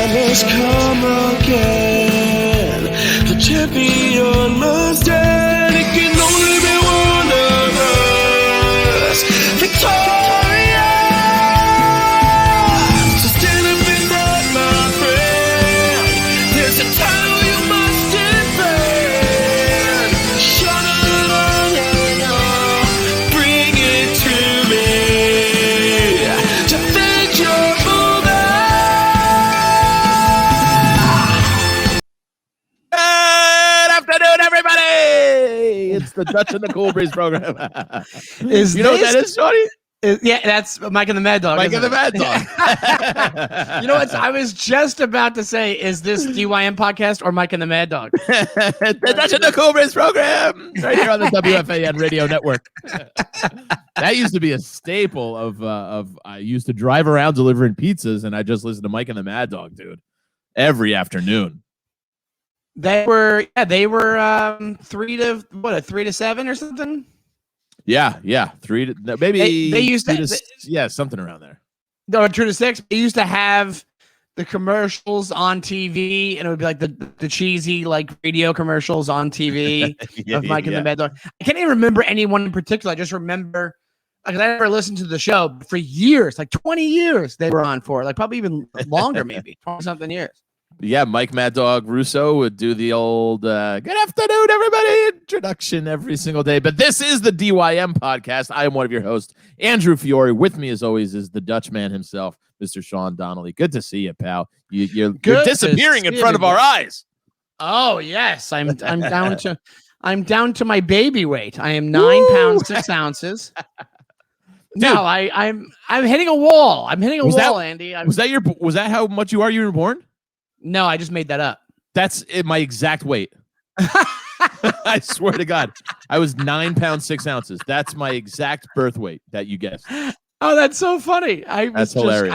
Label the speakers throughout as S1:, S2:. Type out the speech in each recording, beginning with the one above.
S1: must come again. The champion must end. It can only be one of us. Victoria! So stand up and fight, my friend. There's a title you must defend. Shut it on and on. Bring it to me. Defend your
S2: It's the Dutch and the Cool Breeze program.
S3: Know what
S2: that is, Shorty?
S3: Yeah, that's Mike and the Mad Dog.
S2: Mike and the Mad Dog.
S3: You know what? I was just about to say, is this DYM podcast or Mike and the Mad Dog?
S2: The Dutch and the Cool Breeze program, right here on the WFAN radio network. That used to be a staple of. I used to drive around delivering pizzas, and I just listened to Mike and the Mad Dog, dude, every afternoon.
S3: They were 3 to 7 or something.
S2: Yeah, 3 to maybe.
S3: They used to,
S2: something around there.
S3: No, 2 to 6. They used to have the commercials on TV, and it would be like the cheesy like radio commercials on TV of Mike and the Mad Dog. I can't even remember anyone in particular. I just remember, like, I never listened to the show but for years, like 20 years they were on for, like probably even longer, maybe 20-something years.
S2: Yeah, Mike Mad Dog Russo would do the old good afternoon, everybody introduction every single day. But this is the DYM podcast. I am one of your hosts, Andrew Fiore. With me, as always, is the Dutch man himself, Mr. Sean Donnelly. Good to see you, pal. You're disappearing in front of our eyes.
S3: Oh yes, I'm down to my baby weight. I am 9 pounds 6 ounces. No, I'm hitting a wall. I'm hitting a wall, Andy.
S2: Was that how much you are? You were born?
S3: No, I just made that up.
S2: That's my exact weight. I swear to God, I was 9 pounds 6 ounces. That's my exact birth weight that you guessed.
S3: Oh, that's so funny.
S2: That's hilarious.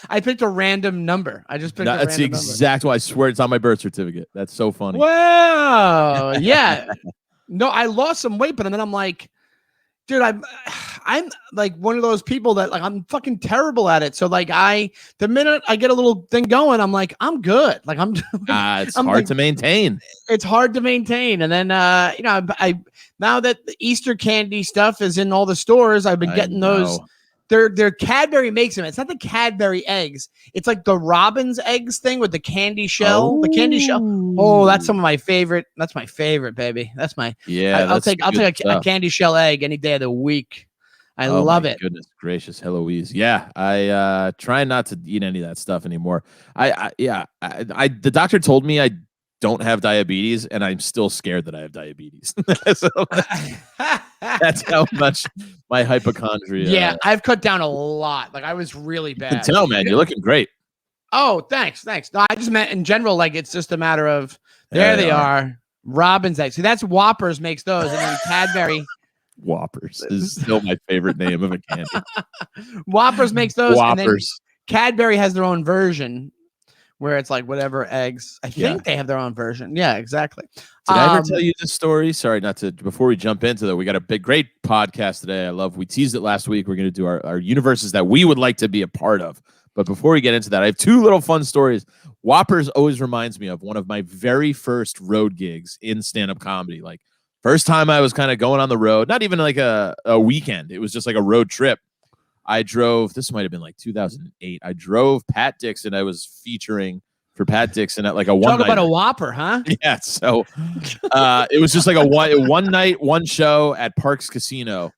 S3: I picked a random number. I just picked.
S2: That's the exact one. I swear it's on my birth certificate. That's so funny.
S3: Wow. Yeah. No, I lost some weight, but then I'm like, dude, I'm like one of those people that like I'm fucking terrible at it. So like the minute I get a little thing going, I'm like, I'm good. Like
S2: it's hard to maintain.
S3: It's hard to maintain. And then I now that the Easter candy stuff is in all the stores, I've been getting those. They're Cadbury makes them. It's not the Cadbury eggs. It's like the Robin's eggs thing with the candy shell. The candy shell. Oh, that's some of my favorite. That's my favorite, baby. That's my.
S2: Yeah,
S3: I'll take a candy shell egg any day of the week. I love it.
S2: Goodness gracious, Helloooo. Yeah, I try not to eat any of that stuff anymore. The doctor told me I don't have diabetes, and I'm still scared that I have diabetes. So that's how much my hypochondria.
S3: Yeah, I've cut down a lot. Like I was really bad.
S2: You can tell, man. You're looking great.
S3: Oh, thanks. No, I just meant in general, like it's just a matter of there they are. Robin's eggs. See, that's Whoppers makes those, and then Cadbury.
S2: Whoppers is still my favorite name of a candy.
S3: Whoppers makes those.
S2: Whoppers.
S3: And then Cadbury has their own version where it's like whatever eggs. I think they have their own version. Yeah, exactly.
S2: Did I ever tell you this story? Sorry, not to. Before we jump into that, we got a great podcast today. We teased it last week. We're going to do our universes that we would like to be a part of. But before we get into that, I have 2 little fun stories. Whoppers always reminds me of one of my very first road gigs in stand-up comedy. Like first time I was kind of going on the road, not even like a weekend. It was just like a road trip. I drove, this might have been like 2008. I drove Pat Dixon. I was featuring for Pat Dixon at like a one
S3: night. Talk about a Whopper, huh?
S2: Yeah. So it was just like a one night, one show at Parks Casino.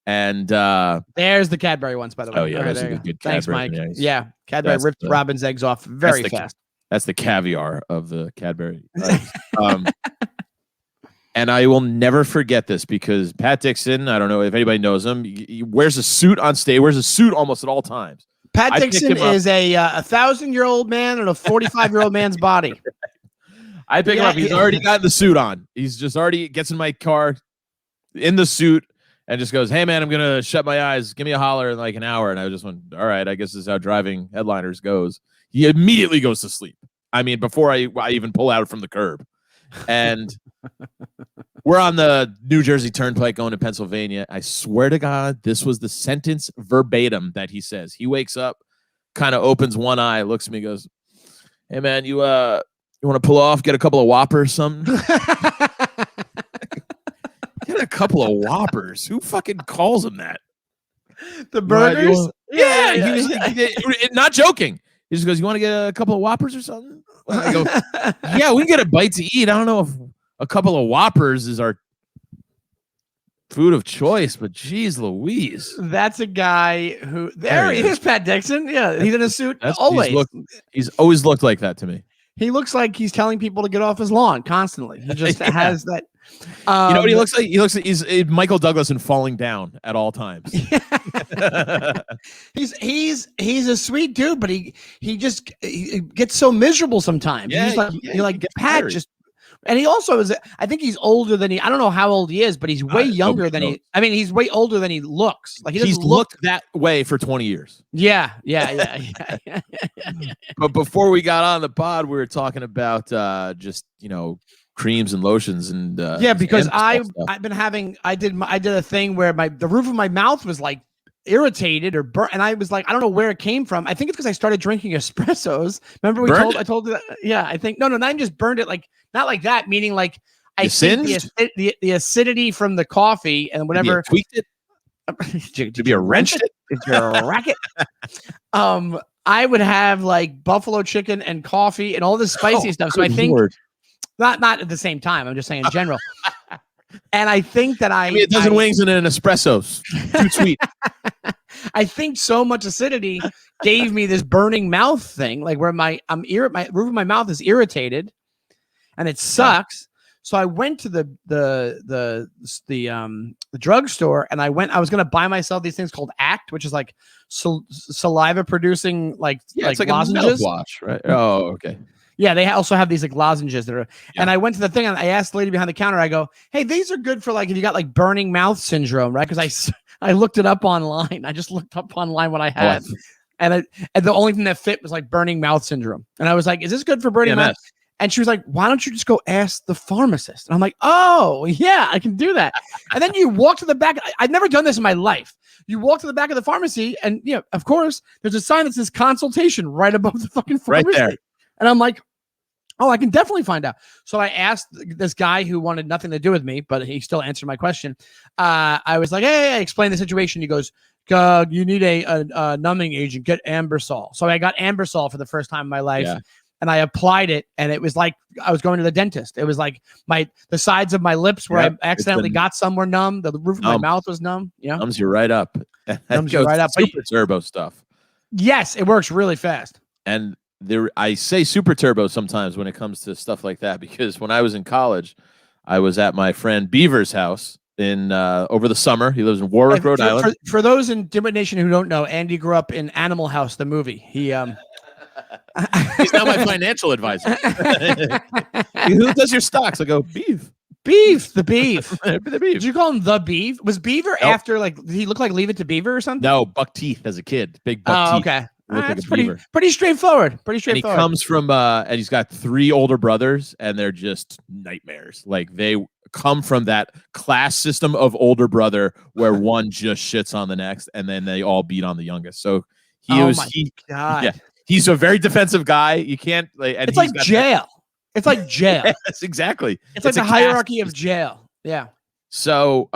S2: And
S3: there's the Cadbury ones, by the way.
S2: Oh, yeah. Those are good
S3: Thanks,
S2: Cadbury.
S3: Mike. Yeah. Cadbury ripped Robin's eggs off very fast.
S2: That's the caviar of the Cadbury. And I will never forget this because Pat Dixon, I don't know if anybody knows him, he wears a suit on stage, wears a suit almost at all times.
S3: Pat Dixon is a 1,000-year-old man in a 45-year-old man's body.
S2: I pick him up. He's already got the suit on. He's just already gets in my car in the suit and just goes, "Hey, man, I'm going to shut my eyes. Give me a holler in like an hour." And I just went, all right, I guess this is how driving headliners goes. He immediately goes to sleep. I mean, before I even pull out from the curb. And we're on the New Jersey Turnpike going to Pennsylvania. I swear to God, this was the sentence verbatim that he says. He wakes up, kind of opens one eye, looks at me, goes, Hey man, you want to pull off? Get a couple of Whoppers, something. Get a couple of Whoppers. Who fucking calls them that?
S3: The burgers.
S2: Yeah. He was like, not joking. He just goes, "You want to get a couple of Whoppers or something?" I go, "Yeah, we can get a bite to eat. I don't know if a couple of Whoppers is our food of choice, but geez Louise."
S3: That's a guy who there he is, Pat Dixon. Yeah, he's in a suit always.
S2: He's always looked like that to me.
S3: He looks like he's telling people to get off his lawn constantly. He just has that.
S2: You know what he looks like? He looks like he's Michael Douglas and falling down at all times.
S3: he's a sweet dude, but he gets so miserable sometimes.
S2: Yeah,
S3: he's like Pat just. And he also is. I think he's older than I don't know how old he is, but he's way younger than he. I mean, he's way older than he looks. Like he's
S2: looked that way for 20 years.
S3: Yeah.
S2: But before we got on the pod, we were talking about just creams and lotions and
S3: because I've been having. I did a thing where the roof of my mouth was like irritated or burnt, and I was like, I don't know where it came from. I think it's because I started drinking espressos. Remember I told you that? Yeah, I think no, I just burned it like not like that, meaning like I think the acidity from the coffee and whatever
S2: tweaked it. To be a wrench it?
S3: A racket. I would have like buffalo chicken and coffee and all this spicy stuff. So I think not at the same time. I'm just saying in general. And I think that
S2: I mean, a dozen wings and an espresso's too sweet.
S3: I think so much acidity gave me this burning mouth thing, like where my roof of my mouth is irritated, and it sucks. So I went to the drugstore, and I was going to buy myself these things called Act, which is like saliva producing like lozenges.
S2: A wash, right? Oh, okay.
S3: Yeah, they also have these like lozenges that are, and I went to the thing and I asked the lady behind the counter, I go, "Hey, these are good for like if you got like burning mouth syndrome, right?" Because I looked it up online. I just looked up online what I had, and the only thing that fit was like burning mouth syndrome. And I was like, "Is this good for burning mouth?" And she was like, "Why don't you just go ask the pharmacist?" And I'm like, "Oh yeah, I can do that." And then you walk to the back. I've never done this in my life. You walk to the back of the pharmacy, and of course, there's a sign that says consultation right above the fucking pharmacy. Right there. And I'm like, oh, I can definitely find out. So I asked this guy who wanted nothing to do with me, but he still answered my question. I was like, hey, explain the situation. He goes, you need a numbing agent. Get Ambersol. So I got Ambersol for the first time in my life. Yeah. And I applied it, and it was like I was going to the dentist. It was like the sides of my lips where I accidentally got somewhere numb. The roof of my mouth was numb.
S2: Numbs you right up.
S3: Numbs you right up.
S2: Super turbo stuff.
S3: Yes, it works really fast.
S2: And I say super turbo sometimes when it comes to stuff like that, because when I was in college, I was at my friend Beaver's house in over the summer. He lives in Warwick, Rhode Island.
S3: For those in DYM Nation who don't know, Andy grew up in Animal House, the movie. He's
S2: now my financial advisor. Who does your stocks? I go, Beef.
S3: The Beef.
S2: The Beef.
S3: Did you call him the Beef? Was Beaver after like? Did he look like Leave It to Beaver or something?
S2: No, buck teeth as a kid. Big buck teeth.
S3: Okay. That's pretty straightforward.
S2: And he comes from and he's got 3 older brothers, and they're just nightmares. Like they come from that class system of older brother where one just shits on the next, and then they all beat on the youngest. So God. Yeah, he's a very defensive guy. You can't and
S3: it's like jail. It's like jail.
S2: Yes, exactly.
S3: It's like the hierarchy of jail. Yeah.
S2: So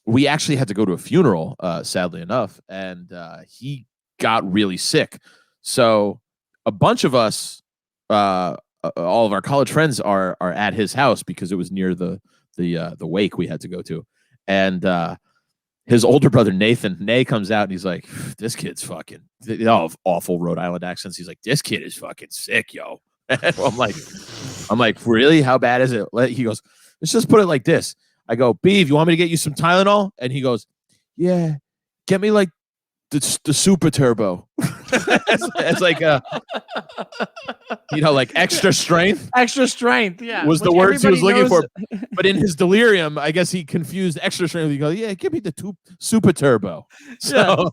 S2: we actually had to go to a funeral, sadly enough, and he got really sick. So a bunch of us, all of our college friends are at his house because it was near the wake we had to go to. And his older brother, Nay comes out and he's like, this kid's fucking awful Rhode Island accents. He's like, this kid is fucking sick, yo. I'm like, really? How bad is it? He goes, let's just put it like this. I go, Beav, you want me to get you some Tylenol? And he goes, yeah, get me like the super turbo. it's like like extra strength.
S3: Yeah,
S2: was the words he was looking for. But in his delirium, I guess he confused extra strength. He goes, yeah, give me the super turbo. So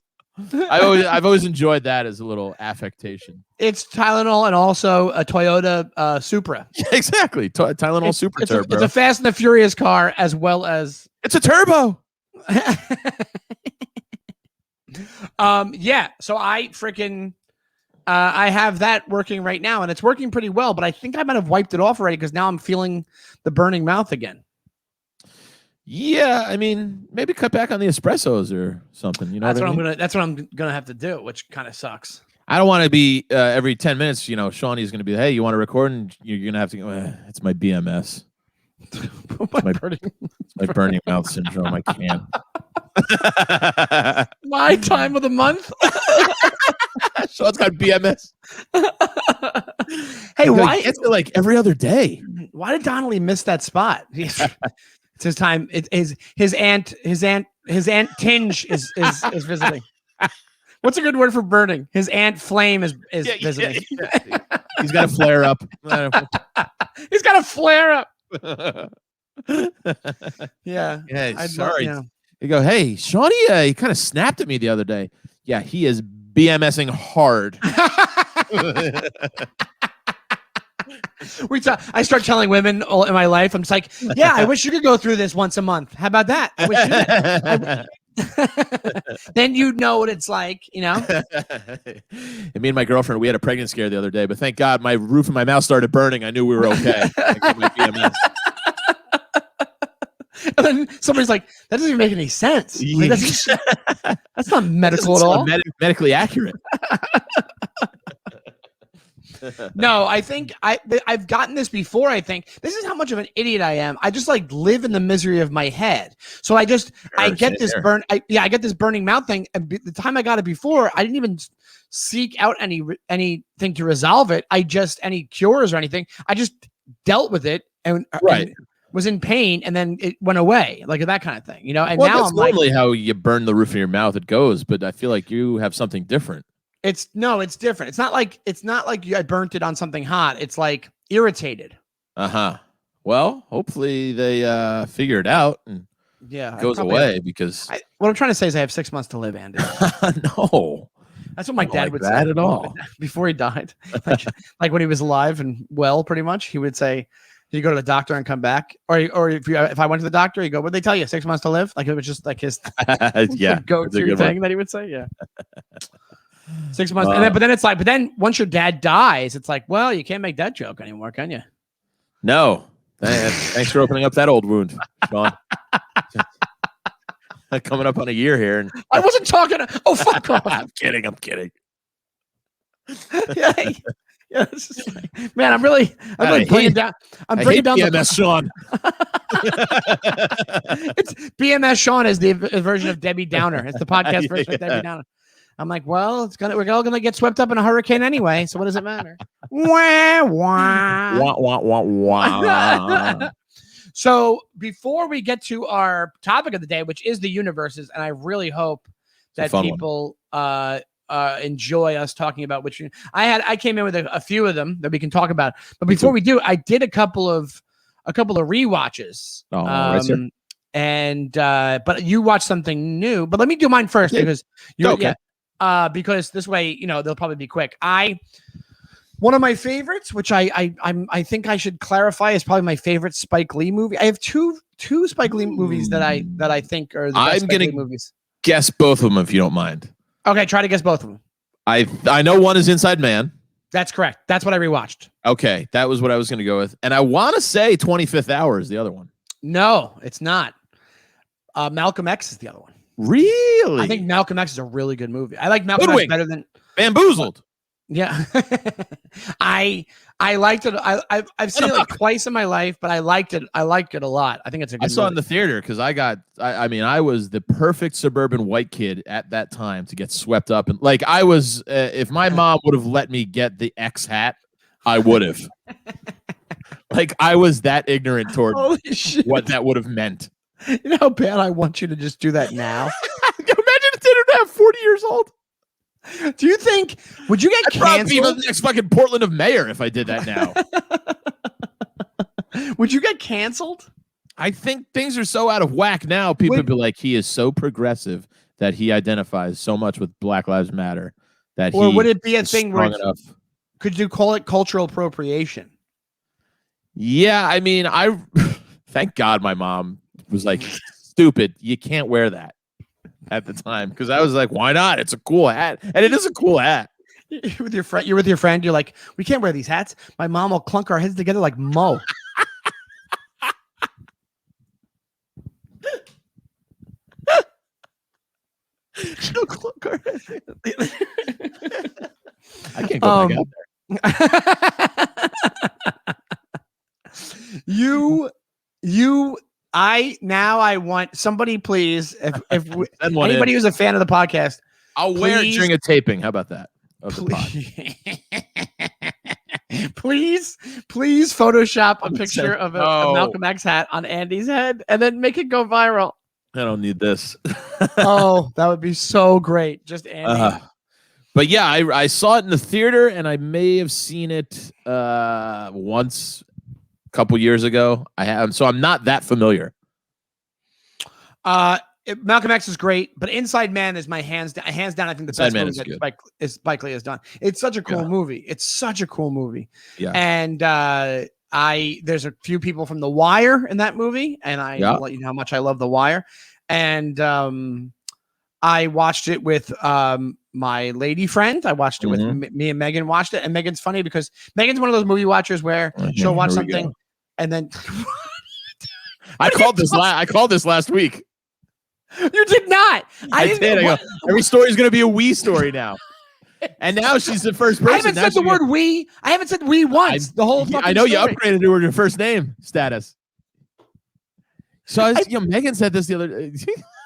S2: I've always enjoyed that as a little affectation.
S3: It's Tylenol and also a Toyota Supra.
S2: Exactly, Tylenol Super Turbo.
S3: It's a Fast and the Furious car as well as
S2: it's a turbo.
S3: Yeah, so I freaking I have that working right now, and it's working pretty well. But I think I might have wiped it off already because now I'm feeling the burning mouth again.
S2: Yeah, I mean, maybe cut back on the espressos or something. You know,
S3: that's what I'm gonna have to do, which kind of sucks.
S2: I don't want to be every 10 minutes. You know, Shawnee's going to be, hey, you want to record? And you're going to have to go. It's my BMS. My burning mouth syndrome. I can't.
S3: My time of the month.
S2: Sean's got BMS.
S3: Hey, why?
S2: It's like every other day.
S3: Why did Donnelly miss that spot? It's his time. His aunt Tinge is visiting. What's a good word for burning? His aunt Flame is visiting.
S2: Yeah. He's got a flare up.
S3: He's got a flare up. Yeah.
S2: Yeah. Sorry. You go, hey, Shawnee, he kind of snapped at me the other day. Yeah, he is BMSing hard.
S3: I start telling women all in my life, I'm just like, yeah, I wish you could go through this once a month. How about that? I wish then you'd know what it's like, you know.
S2: And me and my girlfriend, we had a pregnant scare the other day, but thank God my roof of my mouth started burning. I knew we were okay.
S3: And then somebody's like, that doesn't even make any sense. Like, that's not medical at all.
S2: Medically accurate.
S3: No, I think I've gotten this before. I think this is how much of an idiot I am. I just like live in the misery of my head. So I get this burning mouth thing. And the time I got it before, I didn't even seek out anything to resolve it. Any cures or anything. I just dealt with it and was in pain, and then it went away, like that kind of thing, you know. And now I'm
S2: normally how you burn the roof of your mouth. It goes, but I feel like you have something different.
S3: It's different. It's not like I burnt it on something hot. It's like irritated.
S2: Well, hopefully they figure it out and it goes away because
S3: what I'm trying to say is I have 6 months to live, Andy.
S2: No,
S3: that's what my dad would say
S2: at all
S3: before he died. Like when he was alive and well, pretty much, he would say, you go to the doctor and come back, or if I went to the doctor, you go, what'd they tell you? 6 months to live? Like it was just like his go-to thing that he would say. Yeah. 6 months. But then once your dad dies, it's like, well, you can't make that joke anymore, can you?
S2: No. Thanks for opening up that old wound, Sean. Coming up on a year here. And
S3: I wasn't talking. Oh, fuck off.
S2: I'm kidding.
S3: Yeah, this is like, man, I'm really bringing down. I'm bringing down
S2: BMS Sean.
S3: It's BMS Sean is the version of Debbie Downer. It's the podcast version of Debbie Downer. I'm like, well, we're all gonna get swept up in a hurricane anyway. So what does it matter? Wah, wah.
S2: Wah, wah, wah, wah.
S3: So before we get to our topic of the day, which is the universes, and I really hope that people enjoy us talking about which I came in with a few of them that we can talk about. But before we do, I did a couple of rewatches. But you watched something new. But let me do mine first because you're okay. Because this way, they'll probably be quick. One of my favorites, which I think I should clarify, is probably my favorite Spike Lee movie. I have two Spike Lee movies that I think are the best Spike Lee movies.
S2: Guess both of them if you don't mind.
S3: Okay, try to guess both of them.
S2: I know one is Inside Man.
S3: That's correct. That's what I rewatched.
S2: Okay, that was what I was going to go with. And I want to say 25th Hour is the other one.
S3: No, it's not. Malcolm X is the other one.
S2: Really?
S3: I think Malcolm X is a really good movie. I like Malcolm X better than
S2: Bamboozled.
S3: Yeah. I liked it. I've seen it like twice in my life, but I liked it. I liked it a lot. I think it's a good movie.
S2: I saw it in the theater because I was the perfect suburban white kid at that time to get swept up. And like I was, if my mom would have let me get the X hat, I would have. Like I was that ignorant toward what that would have meant.
S3: You know how bad I want you to just do that now?
S2: Imagine a dinner to have 40 years old.
S3: Do you think would you get canceled?
S2: Be the next fucking Portland of mayor if I did that now.
S3: Would you get canceled?
S2: I think things are so out of whack now. People would be like, he is so progressive that he identifies so much with Black Lives Matter that
S3: or would it be a thing where
S2: could
S3: you call it cultural appropriation?
S2: Yeah, I mean, thank God my mom was like, stupid, you can't wear that. At the time, because I was like, why not? It's a cool hat. And it is a cool hat.
S3: You're with your friend. You're like, we can't wear these hats. My mom will clunk our heads together like Mo. She'll clunk our heads.
S2: I can't go back out
S3: there. I want somebody, please. If anybody who's a fan of the podcast,
S2: I'll wear it during a taping. How about that?
S3: Please Photoshop a picture of a Malcolm X hat on Andy's head and then make it go viral.
S2: I don't need this.
S3: Oh, that would be so great. Just Andy.
S2: But yeah, I saw it in the theater, and I may have seen it once a couple years ago. So I'm not that familiar.
S3: Malcolm X is great, but Inside Man is my hands down. I think the best movie that Spike Lee has done. It's such a cool movie. It's such a cool movie.
S2: Yeah.
S3: And there's a few people from The Wire in that movie, and I'll let you know how much I love The Wire. And I watched it with my lady friend. I watched it with me and Megan watched it. And Megan's funny because Megan's one of those movie watchers where she'll watch something and then
S2: I called this last week.
S3: You did not.
S2: I did. I go, every story is going to be a we story now. And now she's the first person.
S3: I haven't said the word we. I haven't said we once. The whole fucking
S2: I know
S3: story.
S2: You upgraded to your first name status. So Megan said this the other day.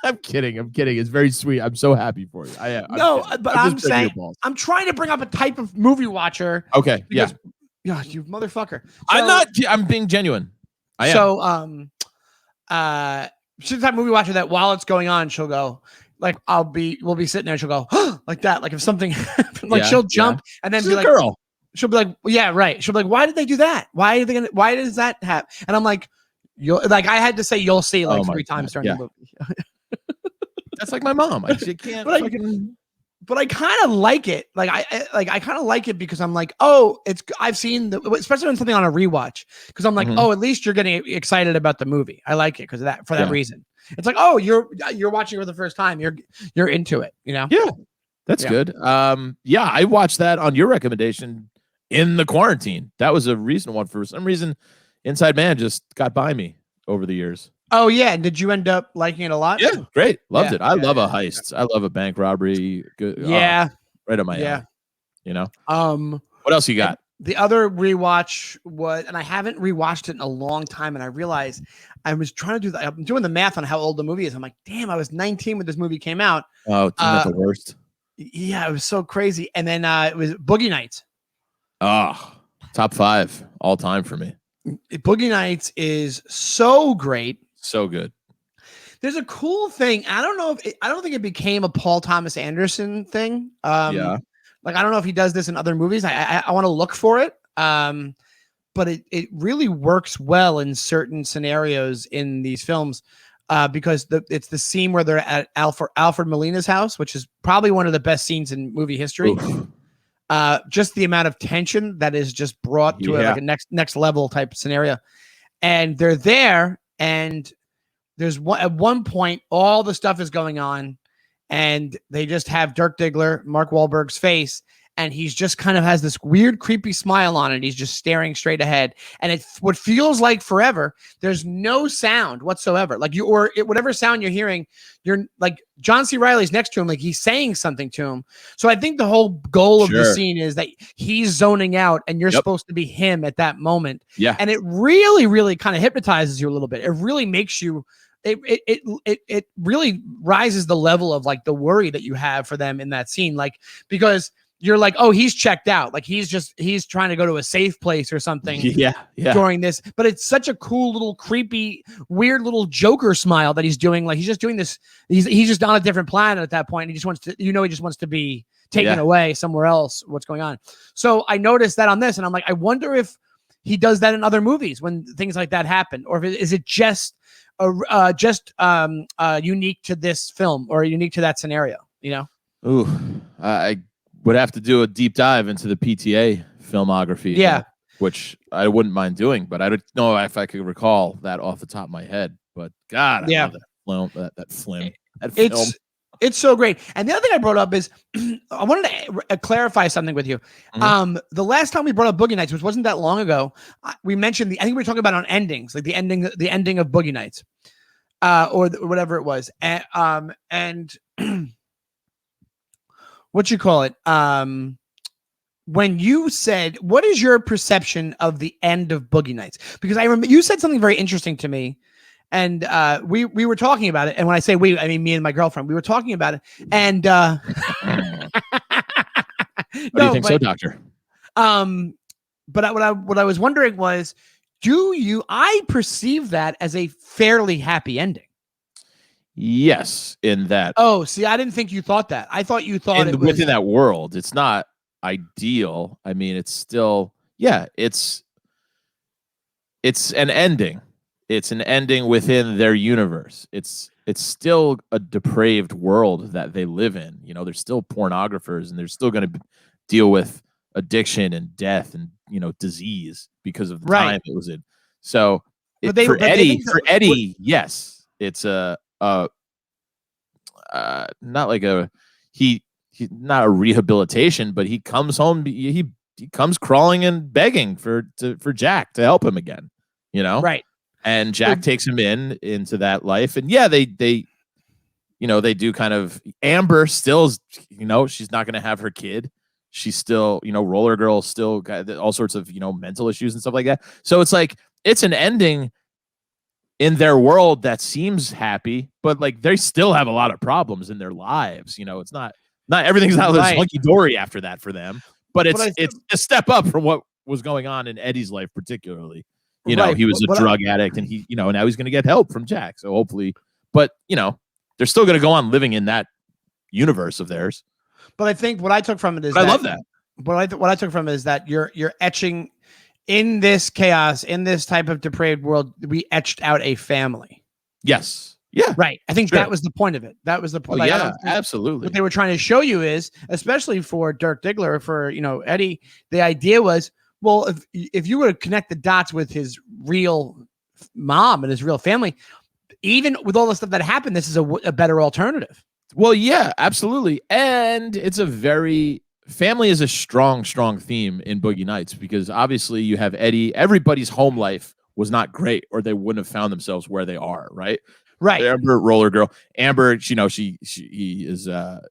S2: I'm kidding. It's very sweet. I'm so happy for you.
S3: I'm saying I'm trying to bring up a type of movie watcher.
S2: Okay. Yeah,
S3: you motherfucker.
S2: I'm being genuine. I am.
S3: So she's the type of movie watcher that while it's going on, she'll go like, we'll be sitting there and she'll go like that. Like if something happened, like she'll jump and then
S2: she's
S3: be like,
S2: girl.
S3: She'll be like, yeah, right. She'll be like, why did they do that? Why does that happen? And I'm like, I had to say, you'll see like 3 times during the movie.
S2: That's like my mom. I can't.
S3: But I kind of like it. I kind of like it because I'm like, oh, I've seen especially when something on a rewatch, because I'm like, oh, at least you're getting excited about the movie. I like it because of that, for that reason. It's like, oh, you're watching it for the first time. You're into it, you know?
S2: Yeah. That's good. I watched that on your recommendation in the quarantine. That was a recent one. For some reason, Inside Man just got by me over the years.
S3: Oh yeah, did you end up liking it a lot?
S2: Yeah, great, loved it. I love a heist. I love a bank robbery. Good.
S3: Yeah,
S2: right on my alley. You know. What else you got?
S3: The other rewatch was, and I haven't rewatched it in a long time, and I realized I was trying to do that. I'm doing the math on how old the movie is. I'm like, damn, I was 19 when this movie came out.
S2: Oh, isn't that the worst?
S3: Yeah, it was so crazy. And then it was Boogie Nights.
S2: Oh, top 5 all time for me.
S3: Boogie Nights is so great.
S2: So good.
S3: There's a cool thing. I don't think it became a Paul Thomas Anderson thing. Like I don't know if he does this in other movies. I want to look for it. But it really works well in certain scenarios in these films, because it's the scene where they're at Alfred Molina's house, which is probably one of the best scenes in movie history. Just the amount of tension that is just brought to like a next level type scenario, and they're there. And there's at one point, all the stuff is going on, and they just have Dirk Diggler, Mark Wahlberg's face, and he's just kind of has this weird, creepy smile on it. He's just staring straight ahead, and what feels like forever. There's no sound whatsoever. Like whatever sound you're hearing, you're like John C. Reilly's next to him, like he's saying something to him. So I think the whole goal of the scene is that he's zoning out, and you're supposed to be him at that moment. Yeah, and it really, really kind of hypnotizes you a little bit. It really makes you. It really rises the level of like the worry that you have for them in that scene, like because you're like, oh, he's checked out. Like he's trying to go to a safe place or something. Yeah. During this, but it's such a cool little creepy, weird little Joker smile that he's doing. Like he's just doing this. He's just on a different planet at that point. He just wants to be taken away somewhere else. What's going on? So I noticed that on this, and I'm like, I wonder if he does that in other movies when things like that happen, or is it just unique to this film or unique to that scenario? You know?
S2: Ooh, I would have to do a deep dive into the PTA filmography.
S3: Yeah.
S2: Which I wouldn't mind doing, but I don't know if I could recall that off the top of my head. But God, I love that film. That film.
S3: It's so great. And the other thing I brought up is I wanted to clarify something with you. The last time we brought up Boogie Nights, which wasn't that long ago, we mentioned I think we were talking about on endings, like the ending of Boogie Nights, or whatever it was. And what you call it? When you said, what is your perception of the end of Boogie Nights? Because I remember you said something very interesting to me. And we were talking about it. And when I say we, I mean me and my girlfriend. We were talking about it. And
S2: What do you think so, Doctor?
S3: But what I was wondering was, I perceive that as a fairly happy ending.
S2: Yes, in that.
S3: Oh, see, I didn't think you thought that. I thought you thought it was
S2: within that world. It's not ideal. I mean, it's still, yeah, it's an ending. It's an ending within their universe. It's still a depraved world that they live in. You know, they're still pornographers, and they're still going to deal with addiction and death and, you know, disease because of the time it was in. So for Eddie, yes, it's not like he's not a rehabilitation, but he comes home. He comes crawling and begging for Jack to help him again. You know,
S3: right.
S2: And Jack takes him into that life. And yeah, they do kind of, Amber still is, you know, she's not going to have her kid. She's still, you know, Roller Girl still got all sorts of, you know, mental issues and stuff like that. So it's like, it's an ending in their world that seems happy, but like they still have a lot of problems in their lives. You know, it's not everything's not hunky dory after that for them, but it's a step up from what was going on in Eddie's life, particularly. You know, he was a drug addict, and he, you know, now he's going to get help from Jack. So hopefully, but you know, they're still going to go on living in that universe of theirs.
S3: But I think what I took from it is
S2: I love that.
S3: What I took from it is that you're etching in this chaos, in this type of depraved world. We etched out a family.
S2: Yes. Yeah.
S3: Right. I think that was the point of it. That was the point.
S2: Oh, yeah, absolutely.
S3: What they were trying to show you is, especially for Dirk Diggler, for, you know, Eddie, the idea was, well, if you were to connect the dots with his real mom and his real family, even with all the stuff that happened, this is a better alternative.
S2: Well, yeah, absolutely. And it's family is a strong theme in Boogie Nights, because obviously you have Eddie. Everybody's home life was not great, or they wouldn't have found themselves where they are. Right.
S3: Right.
S2: Amber, Roller Girl. Amber, you know, she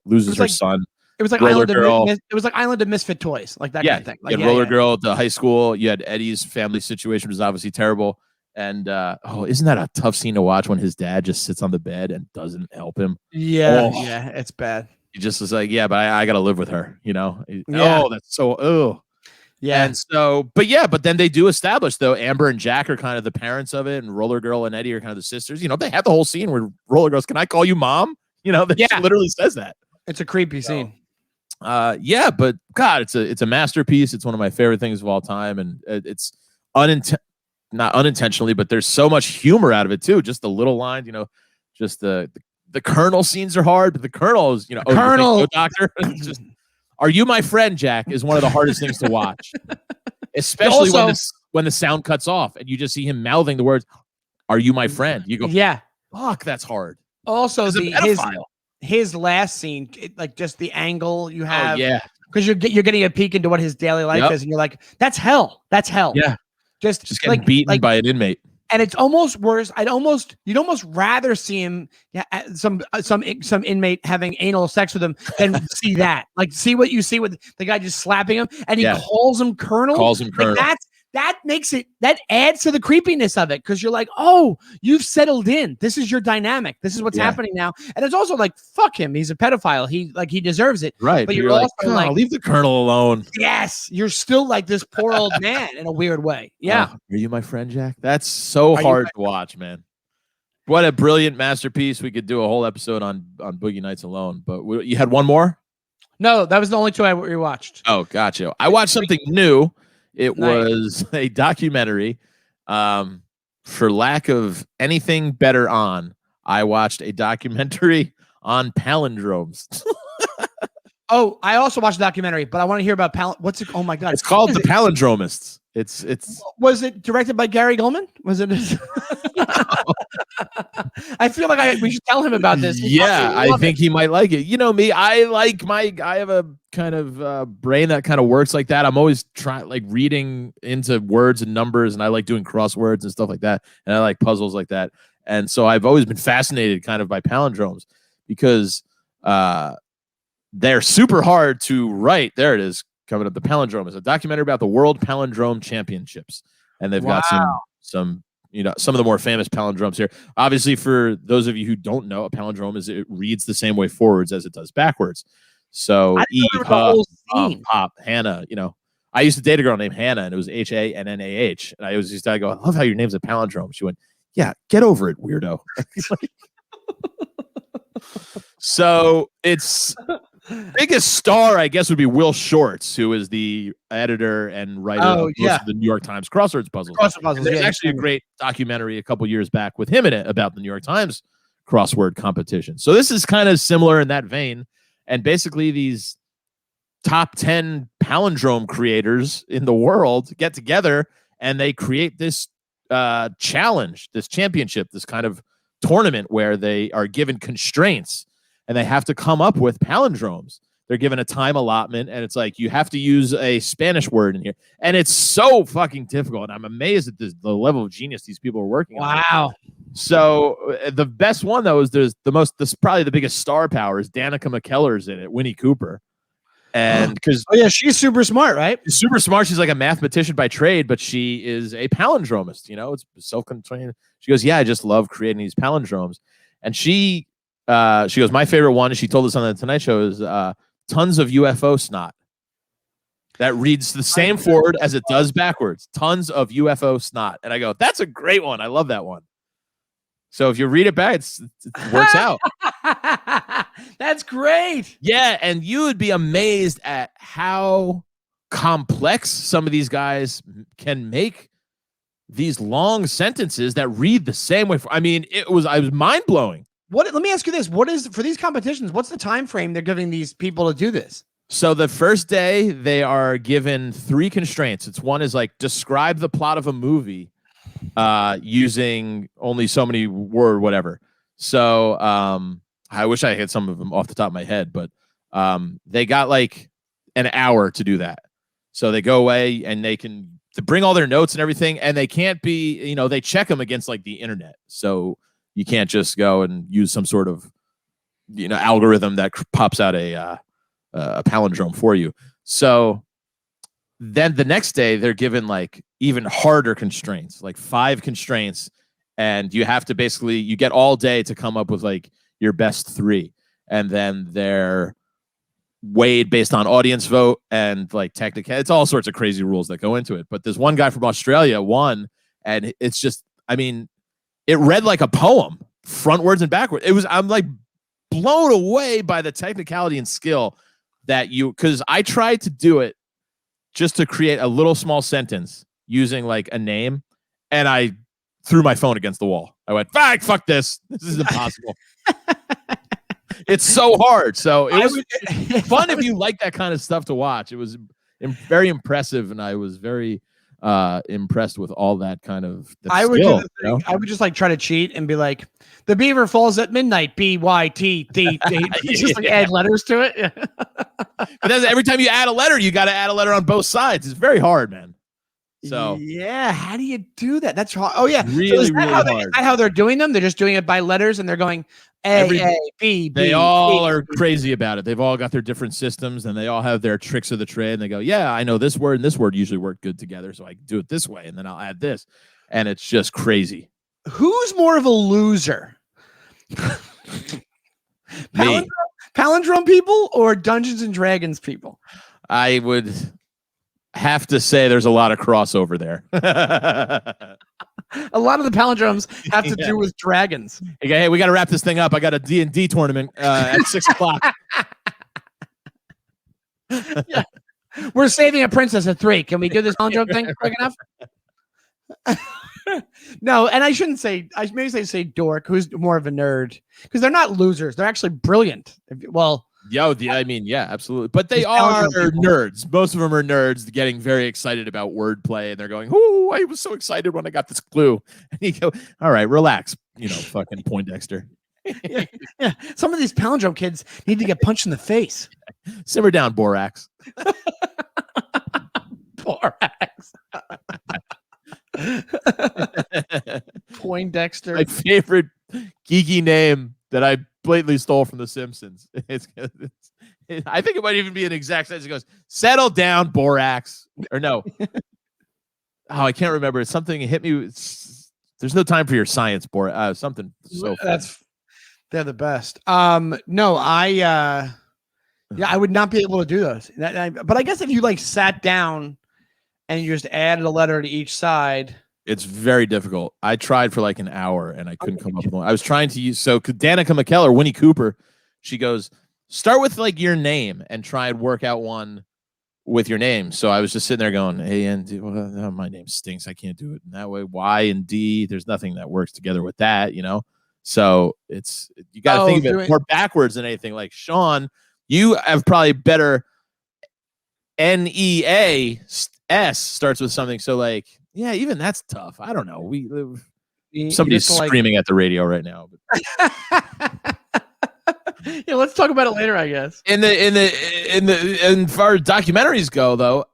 S2: loses her son.
S3: It was like Island of Misfit Toys, like that kind of thing. Like,
S2: you had Roller Girl at the high school. You had Eddie's family situation was obviously terrible. And isn't that a tough scene to watch when his dad just sits on the bed and doesn't help him?
S3: Yeah, yeah, it's bad.
S2: He just is like, yeah, but I got to live with her, you know? Yeah. Oh, that's so, yeah. And so, but then they do establish, though, Amber and Jack are kind of the parents of it, and Roller Girl and Eddie are kind of the sisters. You know, they have the whole scene where Roller goes, "Can I call you mom?" You know, she literally says that.
S3: It's a creepy scene.
S2: Yeah, but God, it's a masterpiece. It's one of my favorite things of all time, and it's not unintentionally, but there's so much humor out of it too. Just the little lines, you know, just the Colonel scenes are hard, but the Colonel is, you know, Colonel Doctor. Just, "Are you my friend, Jack?" is one of the hardest things to watch, especially when the sound cuts off and you just see him mouthing the words, "Are you my friend?" You go,
S3: yeah,
S2: fuck, that's hard.
S3: Also, his last scene, like just the angle you have, because you're getting a peek into what his daily life is, and you're like, that's hell. That's hell.
S2: Yeah, just getting
S3: like,
S2: beaten by an inmate.
S3: And it's almost worse. You'd almost rather see him, some inmate having anal sex with him than see that. Like, see what you see with the guy just slapping him, and he calls him Colonel. Like, that makes it, that adds to the creepiness of it, because you're like, oh, you've settled in. This is your dynamic. This is what's happening now. And it's also like, fuck him. He's a pedophile. He deserves it.
S2: Right.
S3: But you're also like,
S2: leave the Colonel alone.
S3: Yes. You're still like this poor old man in a weird way. Yeah.
S2: Are you my friend, Jack? That's so hard to watch, man. What a brilliant masterpiece. We could do a whole episode on Boogie Nights alone, but you had one more?
S3: No, that was the only two I rewatched.
S2: Oh, gotcha. I watched something new. It was a documentary. For lack of anything better on, I watched a documentary on palindromes.
S3: Oh, I also watched a documentary, but I want to hear about what's it? Oh my God.
S2: It's called The Palindromists. It's
S3: Was it directed by Gary Goldman? Was it? I feel like we should tell him about this.
S2: Yeah, I think he might like it. You know me, I have a kind of brain that kind of works like that. I'm always trying like reading into words and numbers, and I like doing crosswords and stuff like that, and I like puzzles like that. And so I've always been fascinated kind of by palindromes because they're super hard to write. There it is, coming up. The Palindrome is a documentary about the World Palindrome Championships, and they've got some some of the more famous palindromes here. Obviously, for those of you who don't know, a palindrome is it reads the same way forwards as it does backwards. So Pop, Hannah. I used to date a girl named Hannah, and it was Hannah. And I used to go, I love how your name's a palindrome. She went, yeah, get over it, weirdo. So it's biggest star, I guess, would be Will Shortz, who is the editor and writer of most of the New York Times crosswords puzzles. There's actually a great documentary a couple years back with him in it about the New York Times crossword competition. So this is kind of similar in that vein. And basically these top 10 palindrome creators in the world get together and they create this challenge, this championship, this kind of tournament where they are given constraints and they have to come up with palindromes. They're given a time allotment, and it's like you have to use a Spanish word in here. And it's so fucking difficult. And I'm amazed at the level of genius these people are working on.
S3: Wow.
S2: So the best one, though, is probably the biggest star power is Danica McKellar's in it, Winnie Cooper. And because
S3: she's super smart, right?
S2: She's super smart. She's like a mathematician by trade, but she is a palindromist. It's self-contained. She goes, yeah, I just love creating these palindromes. And she goes, my favorite one, and she told us on the Tonight Show, is tons of UFO snot. That reads the same forward as it does backwards. Tons of UFO snot. And I go, that's a great one. I love that one. So if you read it back, it works out.
S3: That's great.
S2: Yeah, and you would be amazed at how complex some of these guys can make these long sentences that read the same way. I was mind-blowing.
S3: Let me ask you this. What is, for these competitions, what's the time frame they're giving these people to do this?
S2: So the first day they are given 3 constraints. One is like describe the plot of a movie using only so many word whatever. So I wish I had some of them off the top of my head, but they got like an hour to do that. So they go away and they can bring all their notes and everything, and they can't be, they check them against like the internet. So you can't just go and use some sort of, algorithm that pops out a palindrome for you. So then the next day they're given like even harder constraints, like 5 constraints. And you have to you get all day to come up with like your best 3. And then they're weighed based on audience vote and like technical. It's all sorts of crazy rules that go into it. But there's one guy from Australia won, and it's just, it read like a poem, frontwards and backwards. I'm like blown away by the technicality and skill that because I tried to do it just to create a little small sentence using like a name, and I threw my phone against the wall. I went, fuck this. This is impossible. It's so hard. So it was fun if you like that kind of stuff to watch. It was very impressive, and I was very impressed with all that kind of skill.
S3: I would just like try to cheat and be like, the beaver falls at midnight, BYT. Just like add letters to it.
S2: But every time you add a letter, you got to add a letter on both sides. It's very hard, man. So
S3: yeah, how do you do that? That's hard. Oh yeah,
S2: really,
S3: so
S2: really hard.
S3: Is that how they're doing them? They're just doing it by letters, and they're going A, B, B.
S2: They all are crazy about it. They've all got their different systems, and they all have their tricks of the trade. And they go, yeah, I know this word and this word usually work good togeter, so I can do it this way, and then I'll add this, and it's just crazy.
S3: Who's more of a loser? Palindrome people or Dungeons and Dragons people?
S2: I would have to say there's a lot of crossover there.
S3: A lot of the palindromes have to do with dragons.
S2: Hey, we got to wrap this thing up. I got a D&D tournament at 6:00.
S3: Yeah. We're saving a princess at 3. Can we do this palindrome thing quick enough? No, and I shouldn't say. I may say dork, who's more of a nerd, because they're not losers. They're actually brilliant.
S2: Yeah, absolutely. But they are nerds. Most of them are nerds getting very excited about wordplay, and they're going, "Oh, I was so excited when I got this clue." And you go, "All right, relax. fucking Poindexter.
S3: Yeah. Some of these palindrome kids need to get punched in the face.
S2: Simmer down, Borax.
S3: Borax. Poindexter.
S2: My favorite geeky name that I blatantly stole from The Simpsons. I think it might even be an exact sentence. It goes, "Settle down, Borax." Or no. I can't remember. It's something hit me. There's no time for your science, Borax. Something so
S3: they're the best. No, I would not be able to do those. But I guess if you like sat down and you just added a letter to each side,
S2: it's very difficult. I tried for like an hour and I couldn't come up with one. I was trying to use Danica McKellar, Winnie Cooper. She goes, start with like your name and try and work out one with your name. So I was just sitting there going, A and D. Well, my name stinks. I can't do it in that way. Y and D. There's nothing that works together with that, So you got to think of it more backwards than anything. Like Sean, you have probably better NEAS starts with something. So like, yeah, even that's tough. I don't know. Somebody's screaming at the radio right now.
S3: Yeah, let's talk about it later, I guess.
S2: And far as documentaries go, though,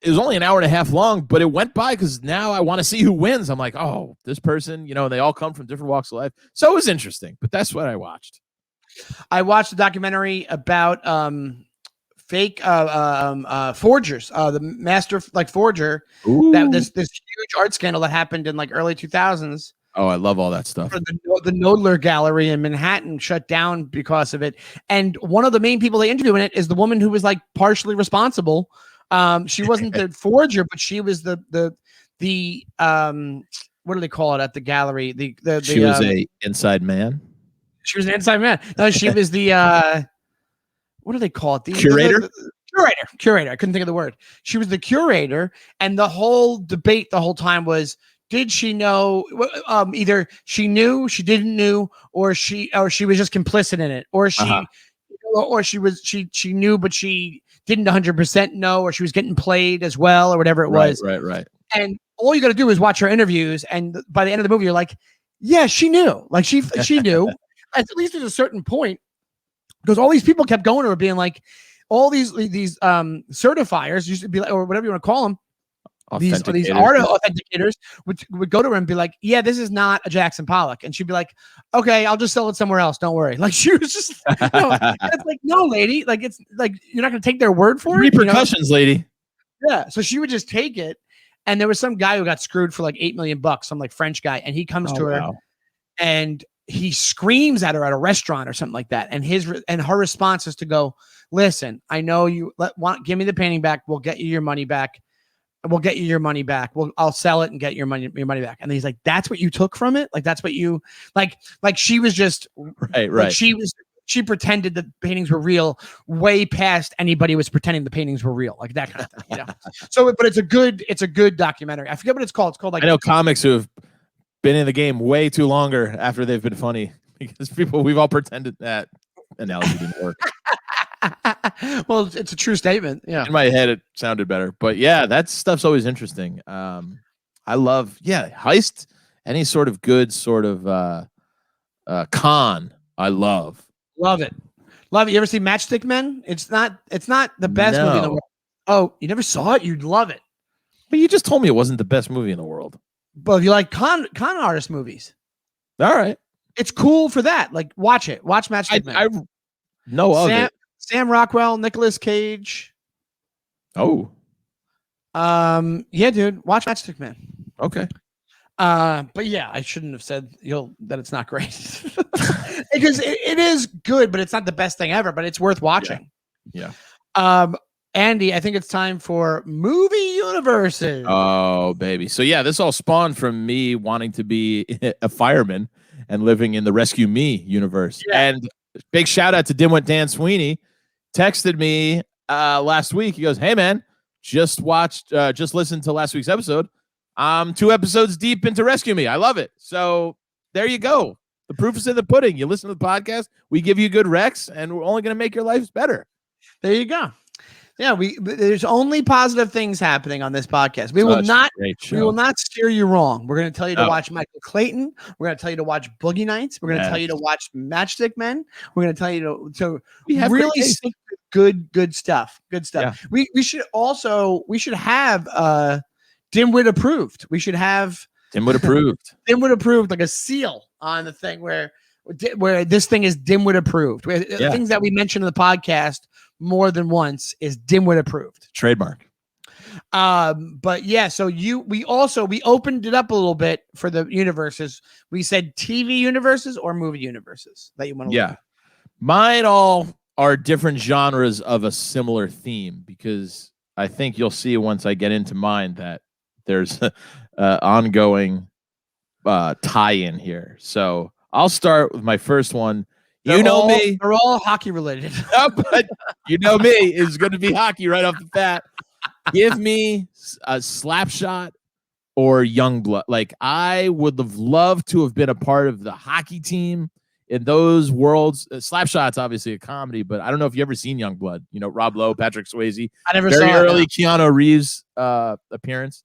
S2: it was only an hour and a half long, but it went by because now I want to see who wins. I'm like, oh, this person, they all come from different walks of life. So it was interesting, but that's what I watched.
S3: I watched a documentary about fake forgers, the master forger. Ooh. That this huge art scandal that happened in like early 2000s.
S2: Oh, I love all that stuff.
S3: The Knoedler Gallery in Manhattan shut down because of it. And one of the main people they interview in it is the woman who was like partially responsible. She wasn't the forger, but she was the what do they call it at the gallery? She
S2: was a inside man.
S3: She was an inside man. No, she was the what do they call it? The
S2: curator.
S3: Curator. I couldn't think of the word. She was the curator, and the whole debate the whole time was, did she know? Either she knew, she didn't know, or she was just complicit in it, or she knew but she didn't 100% know, or she was getting played as well, or whatever it was.
S2: Right.
S3: And all you got to do is watch her interviews, and by the end of the movie, you're like, yeah, she knew. Like she knew at least at a certain point, because all these people kept going to her, being like, all these certifiers used to be like, or whatever you want to call them. These art authenticators would go to her and be like, yeah, this is not a Jackson Pollock. And she'd be like, okay, I'll just sell it somewhere else. Don't worry. Like she was just, it's like, no, lady, like, it's like, you're not going to take their word for it.
S2: Repercussions, lady.
S3: Yeah. So she would just take it. And there was some guy who got screwed for like $8 million, some like French guy. And he comes to her and he screams at her at a restaurant or something like that. And her response is to go, listen, I know you give me the painting back. We'll get you your money back. We'll get you your money back. I'll sell it and get your money back. And he's like, that's what you took from it? Like, that's what you like she was just
S2: right.
S3: Like she pretended that paintings were real way past anybody was pretending the paintings were real, like that kind of thing. So, but it's a good documentary. I forget what it's called. It's called like,
S2: I know comics who have been in the game way too longer after they've been funny, because we've all pretended that analogy didn't work.
S3: Well, it's a true statement. Yeah.
S2: In my head, it sounded better, but yeah, that stuff's always interesting. I love, heist, any sort of good sort of con. I love
S3: it. You ever see Matchstick Men? It's not the best movie in the world. Oh, you never saw it? You'd love it.
S2: But you just told me it wasn't the best movie in the world.
S3: But if you like con artist movies,
S2: all right, it's
S3: cool for that. Like, watch it. Watch Matchstick Men.
S2: I know of it.
S3: Sam Rockwell, Nicolas Cage.
S2: Oh.
S3: Yeah, dude. Watch Matchstick Man.
S2: Okay.
S3: But yeah, I shouldn't have said that it's not great. Because it is good, but it's not the best thing ever, but it's worth watching.
S2: Yeah.
S3: Andy, I think it's time for movie universes.
S2: Oh, baby. So yeah, this all spawned from me wanting to be a fireman and living in the Rescue Me universe. Yeah. And big shout out to Dimwit Dan Sweeney. Texted me last week. He goes, hey man, just listened to last week's episode. I'm 2 episodes deep into Rescue Me. I love it. So there you go. The proof is in the pudding. You listen to the podcast, we give you good recs, and we're only going to make your lives better.
S3: There you go. Yeah, there's only positive things happening on this podcast. We will not steer you wrong. We're going to tell you to watch Michael Clayton. We're going to tell you to watch Boogie Nights. We're going to tell you to watch Matchstick Men. We're going to tell you to really stick with good stuff. Good stuff. Yeah. We should have Dimwit approved. We should have
S2: Dimwit approved.
S3: Dimwit approved, like a seal on the thing where this thing is Dimwit approved. Things that we mentioned in the podcast more than once is Dimwit approved.
S2: Trademark.
S3: But yeah, so we opened it up a little bit for the universes. We said TV universes or movie universes that you want to look at.
S2: Mine all are different genres of a similar theme, because I think you'll see once I get into mine that there's ongoing tie-in here. So I'll start with my first one. They're
S3: all hockey related.
S2: No, but you know me, it's going to be hockey right off the bat. Give me a Slapshot or Youngblood. Like, I would have loved to have been a part of the hockey team in those worlds. Slapshot's obviously a comedy, but I don't know if you ever seen Youngblood. You know, Rob Lowe, Patrick Swayze.
S3: I never saw
S2: very early Keanu Reeves appearance,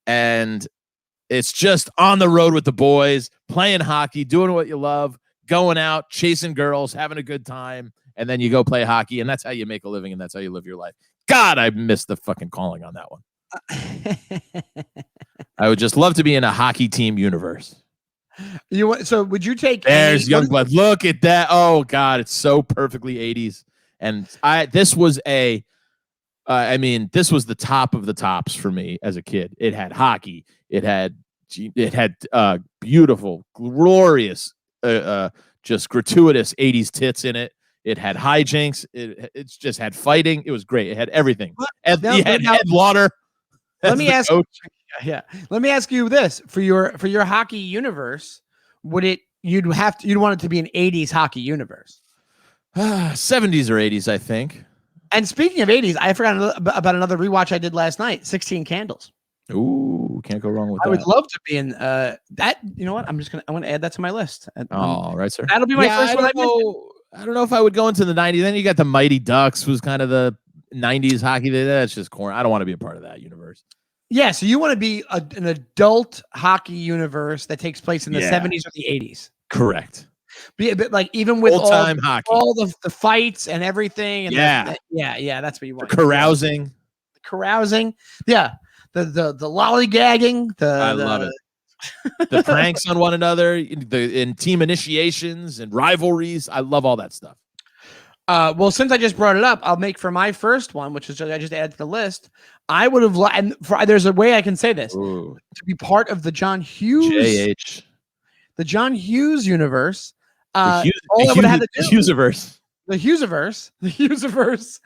S2: and it's just on the road with the boys, playing hockey, doing what you love. Going out, chasing girls, having a good time, and then you go play hockey, and that's how you make a living, and that's how you live your life. God, I missed the fucking calling on that one. I would just love to be in a hockey team universe.
S3: So would you take?
S2: There's Youngblood. Look at that. Oh God, it's so perfectly 80s. And this was the top of the tops for me as a kid. It had hockey. It had beautiful, glorious. Just gratuitous 80s tits in it. It had hijinks. It's just had fighting. It was great. It had everything. It had Headwater.
S3: Let me ask. Let me ask you this: for your hockey universe, you'd want it to be an 80s hockey universe?
S2: 70s or 80s, I think.
S3: And speaking of 80s, I forgot about another rewatch I did last night: 16 Candles.
S2: Ooh, can't go wrong with that.
S3: I would love to be in that. You know what? I'm going to add that to my list.
S2: All right, sir.
S3: That'll be my first one.
S2: I don't know if I would go into the 90s. Then you got the Mighty Ducks, was kind of the 90s hockey. That's just corn. I don't want to be a part of that universe.
S3: Yeah, so you want to be an adult hockey universe that takes place in the 70s or the 80s.
S2: Correct.
S3: Be a bit like, even with
S2: old-time hockey,
S3: all the fights and everything. And that's what you want.
S2: Carousing.
S3: Yeah. The lollygagging.
S2: I love it. The pranks on one another, in team initiations and rivalries. I love all that stuff.
S3: Well, since I just brought it up, I'll make for my first one, which is I just added to the list. I would have there's a way I can say this.
S2: Ooh.
S3: To be part of the John Hughes, the John Hughes universe.
S2: The Hughes-averse.
S3: The Hughes-averse.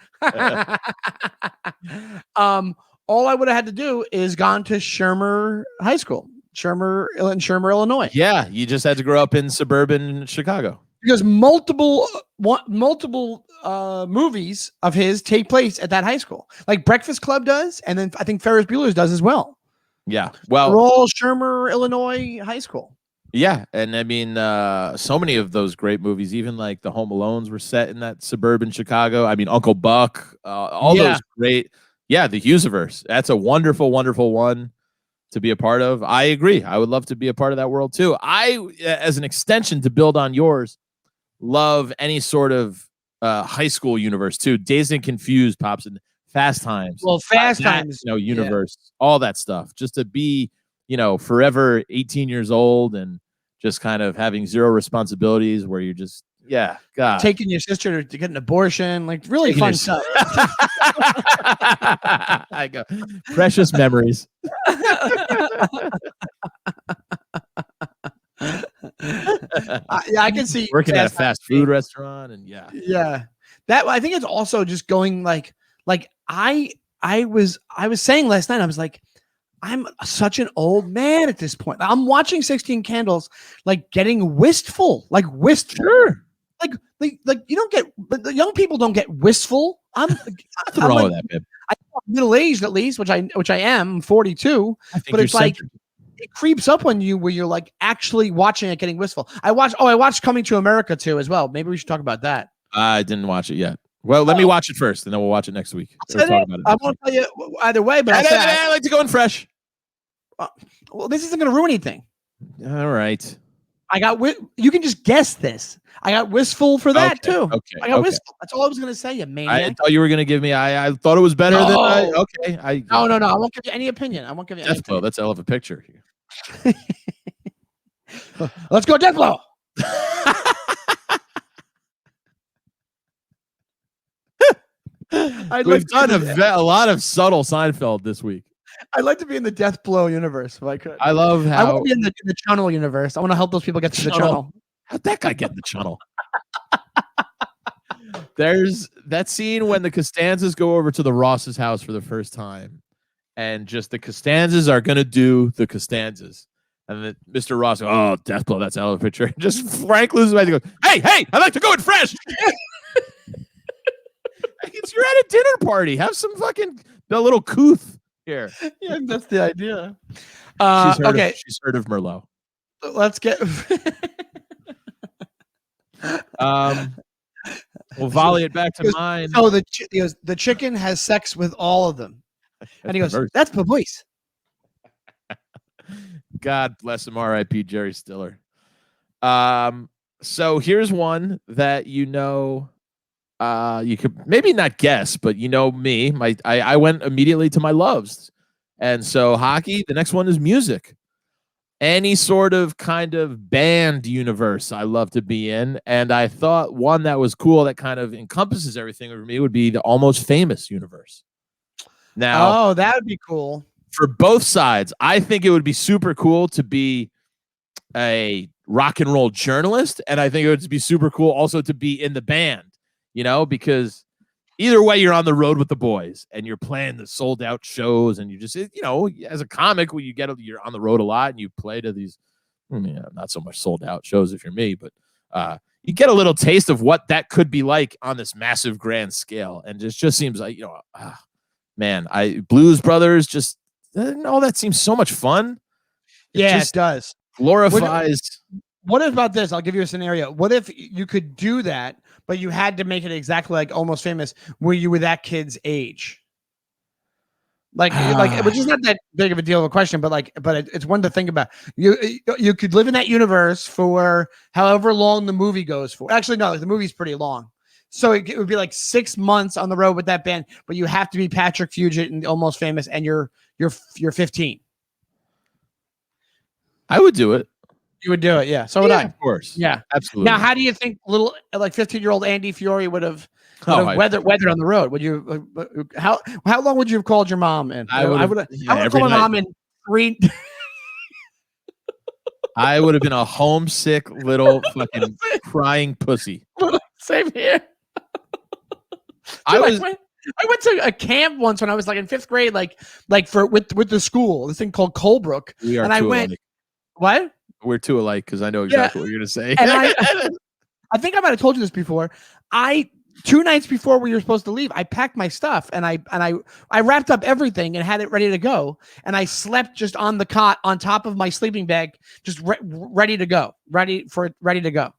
S3: All I would have had to do is gone to Shermer High School, Shermer, Illinois.
S2: Yeah, you just had to grow up in suburban Chicago.
S3: Because multiple movies of his take place at that high school, like Breakfast Club does, and then I think Ferris Bueller's does as well.
S2: Yeah, well,
S3: they're all Shermer, Illinois high school.
S2: Yeah, and I mean, so many of those great movies, even like the Home Alones, were set in that suburban Chicago. I mean, Uncle Buck, all those great. Yeah, the Hughes-averse. That's a wonderful, wonderful one to be a part of. I agree. I would love to be a part of that world too. As an extension to build on yours, love any sort of high school universe too. Dazed and Confused pops in. Fast Times.
S3: Well, Fast Times,
S2: universe, all that stuff. Just to be, forever 18 years old and just kind of having zero responsibilities, where you're just, God,
S3: taking your sister to get an abortion, like really fun stuff.
S2: I go, precious memories.
S3: I can see
S2: working at a fast food restaurant, and
S3: that I think it's also just going like I was saying last night, I was like, I'm such an old man at this point. I'm watching 16 Candles, like getting wistful.
S2: Sure.
S3: Like you don't get, the young people don't get wistful.
S2: Nothing wrong with that, babe.
S3: I'm middle aged at least, which I am. I'm 42, but it's like it creeps up on you where you're like actually watching it, getting wistful. I watched Coming to America too as well. Maybe we should talk about that.
S2: I didn't watch it yet. Well, let me watch it first, and then we'll watch it next week.
S3: I won't tell you either way, but
S2: I like to go in fresh.
S3: Well, this isn't going to ruin anything.
S2: All right.
S3: You can just guess this. I got wistful for that too.
S2: Okay.
S3: I got wistful. That's all I was going to say, you maniac.
S2: I thought you were going to give me. I thought it was better than. Okay.
S3: No. I won't give you any opinion. I won't give you any opinion.
S2: That's a hell of a picture.
S3: Let's go, Deathblow.
S2: We've done a lot of subtle Seinfeld this week.
S3: I'd like to be in the Deathblow universe if I could.
S2: I love how
S3: I want to be in the Channel universe. I want to help those people get to the Channel.
S2: How'd that guy get in the Channel? There's that scene when the Costanzas go over to the Ross's house for the first time, and just the Costanzas are gonna do the Costanzas, and Mr. Ross goes, "Oh, Deathblow, that's a hell of a picture." Just Frank loses his mind and goes, "Hey, I'd like to go in fresh." You're at a dinner party. Have some fucking a little couth here.
S3: Yeah, that's the idea.
S2: She's heard of Merlot.
S3: Let's get.
S2: We'll volley it back to mine.
S3: So the chicken has sex with all of them, and he goes, "That's my voice."
S2: God bless him. R.I.P. Jerry Stiller. So here's one that you could maybe not guess, but me. I went immediately to my loves, and so hockey. The next one is music. Any sort of kind of band universe I love to be in, and I thought one that was cool that kind of encompasses everything for me would be the Almost Famous universe. Now,
S3: that would be cool
S2: for both sides. I think it would be super cool to be a rock and roll journalist, and I think it would be super cool also to be in the band. Because either way, you're on the road with the boys and you're playing the sold out shows, and you just, as a comic, when you're on the road a lot and you play to these, not so much sold out shows if you're me, but you get a little taste of what that could be like on this massive grand scale. And just seems like, Blues Brothers, just all that seems so much fun.
S3: It does.
S2: Glorifies.
S3: What about this? I'll give you a scenario. What if you could do that, but you had to make it exactly like Almost Famous? Were you with that kid's age? Which is not that big of a deal of a question, but it's one to think about. You could live in that universe for however long the movie goes for. Actually, no, the movie's pretty long, so it would be like 6 months on the road with that band. But you have to be Patrick Fugit and Almost Famous, and you're 15.
S2: I would do it.
S3: You would do it, yeah. So would I.
S2: Of course.
S3: Yeah.
S2: Absolutely.
S3: Now, how do you think little 15-year-old Andy Fiore would have weathered on the road? Would you how long would you have called your mom in? I would call my mom in 3.
S2: I would have been a homesick little fucking crying pussy.
S3: Same here. I went to a camp once when I was like in 5th grade, with the school, this thing called Colebrook.
S2: And
S3: I went, what?
S2: We're two alike because I know exactly what you're going to say.
S3: And I think I might have told you this before. 2 nights before we were supposed to leave, I packed my stuff and I wrapped up everything and had it ready to go. And I slept just on the cot on top of my sleeping bag, just ready to go. Ready to go.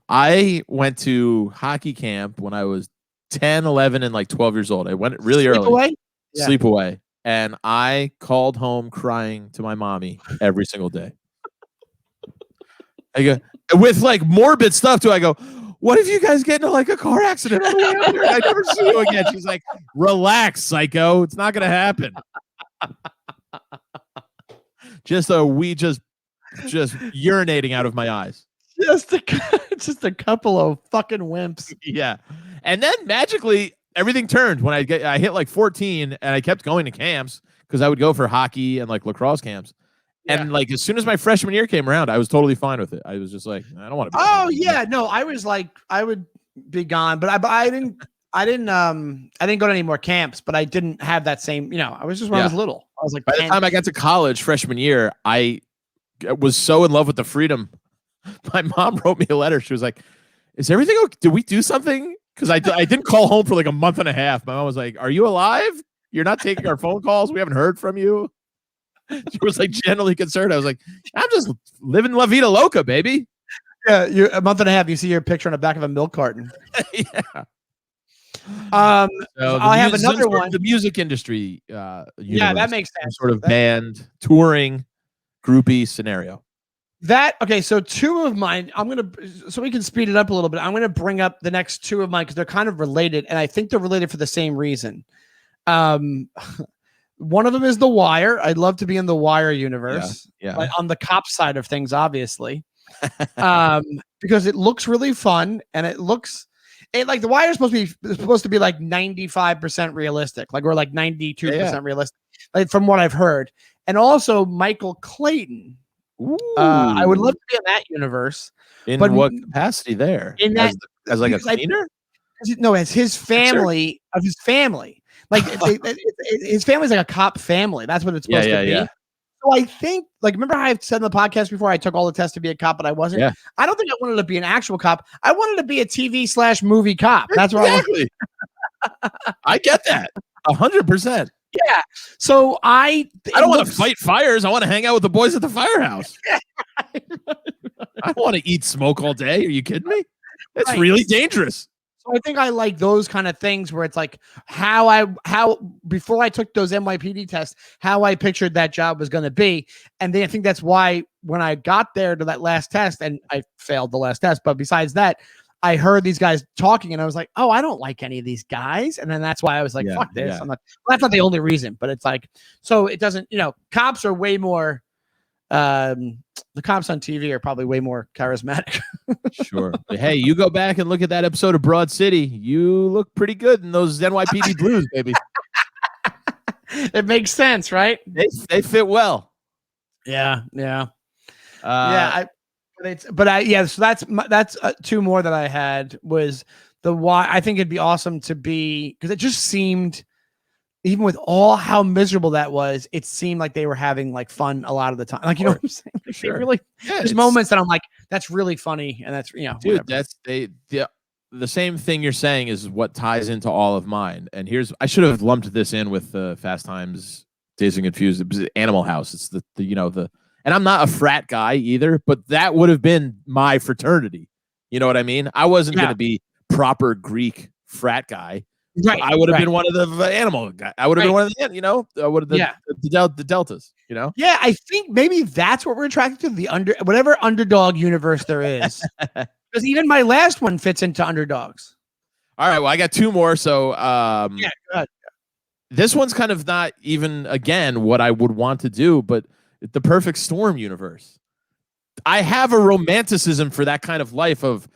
S2: I went to hockey camp when I was 10, 11, and 12 years old. I went really early. Sleep away. And I called home crying to my mommy every single day. I go with morbid stuff too. I go, what if you guys get into a car accident on the way out here? I never see you again. She's like, relax, psycho. It's not gonna happen. Just urinating out of my eyes.
S3: Just a couple of fucking wimps.
S2: Yeah. And then magically everything turned when I hit 14 and I kept going to camps because I would go for hockey and lacrosse camps. Yeah. And as soon as my freshman year came around, I was totally fine with it. I was just like, I don't want to be.
S3: Oh yeah, no, I was I would be gone, but I didn't go to any more camps, but I didn't have that same, I was just when I was little. I was
S2: by 10. The time I got to college freshman year, I was so in love with the freedom. My mom wrote me a letter. She was like, is everything okay? Did we do something? Because I didn't call home for a month and a half. My mom was like, are you alive? You're not taking our phone calls. We haven't heard from you. She was genuinely concerned. I was like, I'm just living La Vida Loca, baby.
S3: Yeah, you're a month and a half. You see your picture on the back of a milk carton.
S2: Yeah. So
S3: I have
S2: some
S3: another
S2: sort of
S3: one.
S2: the music industry.
S3: Yeah,
S2: Universe,
S3: that makes
S2: some
S3: sense.
S2: sort of band touring, groupie scenario.
S3: Okay, so two of mine, so we can speed it up a little bit. I'm gonna bring up the next two of mine because they're kind of related, and I think they're related for the same reason. One of them is The Wire. I'd love to be in the Wire universe,
S2: Yeah.
S3: on the cop side of things, obviously, because it looks really fun, and it like The Wire is supposed to be like 95% realistic, like, or like 92% realistic, like from what I've heard, and also Michael Clayton. I would love to be in that universe.
S2: In
S3: but
S2: what capacity there?
S3: In that,
S2: as like a cleaner?
S3: No, as his family of his family. Like his family's like a cop family. That's what it's supposed to be.
S2: Yeah.
S3: So I think, like, remember how I've said in the podcast before, I took all the tests to be a cop, but I wasn't.
S2: Yeah.
S3: I don't think I wanted to be an actual cop. I wanted to be a TV/movie cop. That's what
S2: exactly. I get that 100%.
S3: Yeah. So I
S2: don't want to fight fires. I want to hang out with the boys at the firehouse. I want to eat smoke all day. Are you kidding me? It's really dangerous.
S3: So I think I like those kind of things where it's like how before I took those NYPD tests, how I pictured that job was going to be. And then I think that's why when I got there to that last test, and I failed the last test, but besides that, I heard these guys talking and I was like, oh, I don't like any of these guys. And then that's why I was like, fuck this. I'm not, that's not the only reason, but it's like, so it doesn't, cops are way more, the cops on TV are probably way more charismatic.
S2: Sure. But hey, you go back and look at that episode of Broad City. You look pretty good in those NYPD Blues, baby.
S3: It makes sense, right?
S2: They fit well.
S3: Yeah. So that's two more that I had was the why. I think it'd be awesome to be, because it just seemed, even with all how miserable that was, it seemed like they were having like fun a lot of the time. Like, you know what I'm saying? Like,
S2: sure.
S3: Really, there's moments that I'm like, that's really funny, and that's
S2: dude,
S3: whatever.
S2: That's the same thing you're saying is what ties into all of mine. And I should have lumped this in with the Fast Times, Dazed and Confused. It was Animal House. It's the and I'm not a frat guy either, but that would have been my fraternity. You know what I mean? I wasn't going to be proper Greek frat guy.
S3: Right.
S2: I would have been one of the animal guys. I would have been one of the, I would have the deltas,
S3: Yeah, I think maybe that's what we're attracted to, whatever underdog universe there is. Because even my last one fits into underdogs.
S2: All right, well, I got two more. So
S3: go ahead.
S2: This one's kind of not even, again, what I would want to do, but the Perfect Storm universe. I have a romanticism for that kind of life of,